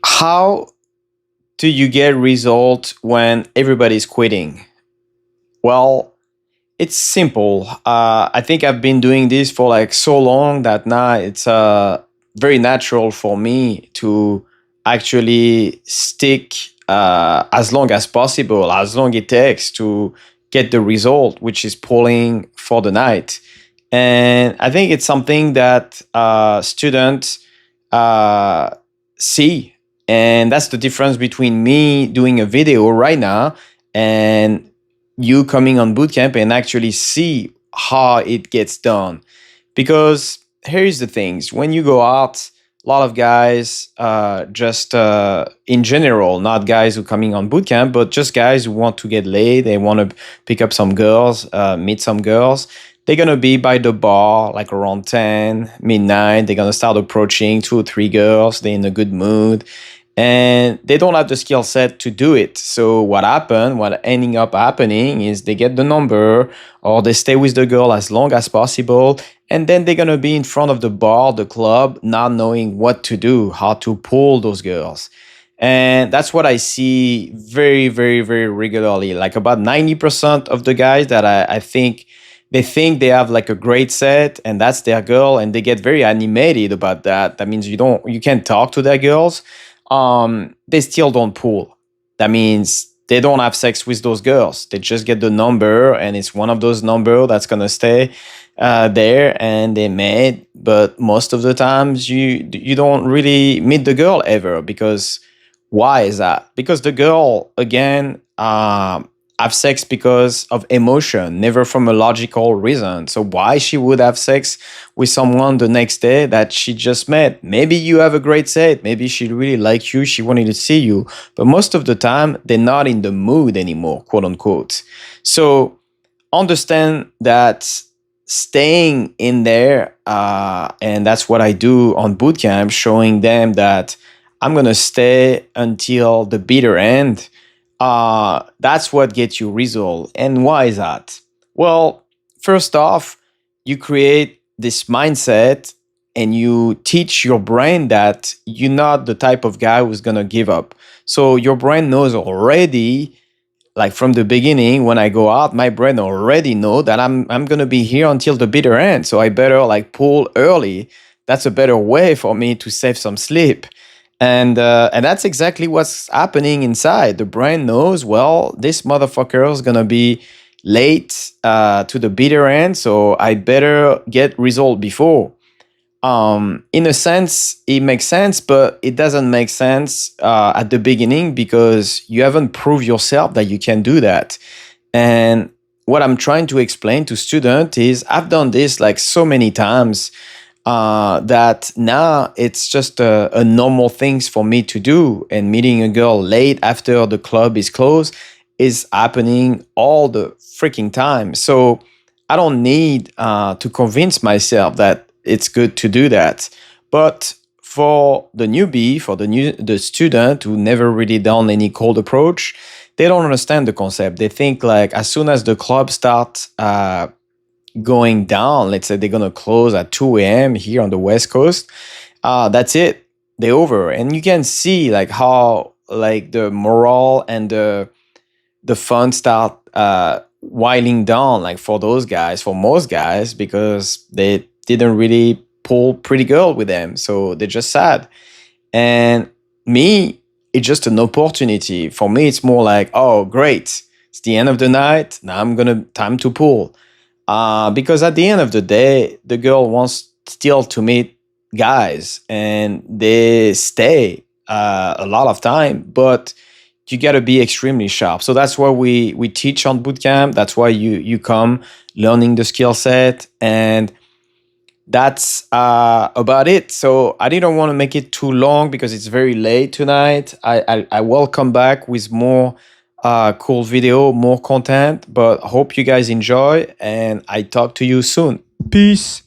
How do you get results when everybody's quitting? Well, it's simple. I think I've been doing this for like so long that now it's very natural for me to actually stick as long as possible, as long it takes to get the result, which is pulling for the night. And I think it's something that students uh, see. And that's the difference between me doing a video right now and you coming on bootcamp and actually see how it gets done. Because here's the things: when you go out, a lot of guys, just in general, not guys who coming on bootcamp, but just guys who want to get laid, they want to pick up some girls, meet some girls. They're gonna be by the bar like around 10 midnight. They're gonna start approaching two or three girls. They're in a good mood and they don't have the skill set to do it. So what ending up happening is they get the number or they stay with the girl as long as possible. And then they're gonna be in front of the bar, the club, not knowing what to do, how to pull those girls. And that's what I see very, very, very regularly. Like about 90% of the guys that I think they have like a great set and that's their girl and they get very animated about that. That means you can't talk to their girls. They still don't pull. That means they don't have sex with those girls. They just get the number and it's one of those number that's gonna stay there and they met. But most of the times you don't really meet the girl ever because why is that? Because the girl again have sex because of emotion, never from a logical reason. So why she would have sex with someone the next day that she just met? Maybe you have a great set. Maybe she really liked you. She wanted to see you. But most of the time, they're not in the mood anymore, quote unquote. So understand that staying in there, and that's what I do on bootcamp, showing them that I'm going to stay until the bitter end. That's what gets you result. And why is that? Well, first off, you create this mindset and you teach your brain that you're not the type of guy who's gonna give up. So your brain knows already, like from the beginning, when I go out, my brain already know that I'm gonna be here until the bitter end. So I better like pull early. That's a better way for me to save some sleep. And that's exactly what's happening inside. The brain knows, well, this motherfucker is gonna be late to the bitter end, so I better get result before. In a sense, it makes sense, but it doesn't make sense at the beginning because you haven't proved yourself that you can do that. And what I'm trying to explain to students is I've done this like so many times that now it's just a normal things for me to do. And meeting a girl late after the club is closed is happening all the freaking time. So I don't need to convince myself that it's good to do that. But for the newbie, for the student who never really done any cold approach, they don't understand the concept. They think like as soon as the club starts going down, let's say they're gonna close at 2 a.m. here on the West Coast, that's it. They're over. And you can see like how like the morale and the fun start winding down like for those guys, for most guys, because they didn't really pull pretty girl with them. So they're just sad. And me, it's just an opportunity. For me, it's more like, oh great, it's the end of the night. Now I'm gonna time to pull. Because at the end of the day, the girl wants still to meet guys and they stay a lot of time, but you got to be extremely sharp. So that's why we teach on bootcamp. That's why you come learning the skill set, and that's about it. So I didn't want to make it too long because it's very late tonight. I will come back with more cool video, more content, but hope you guys enjoy and I talk to you soon. Peace.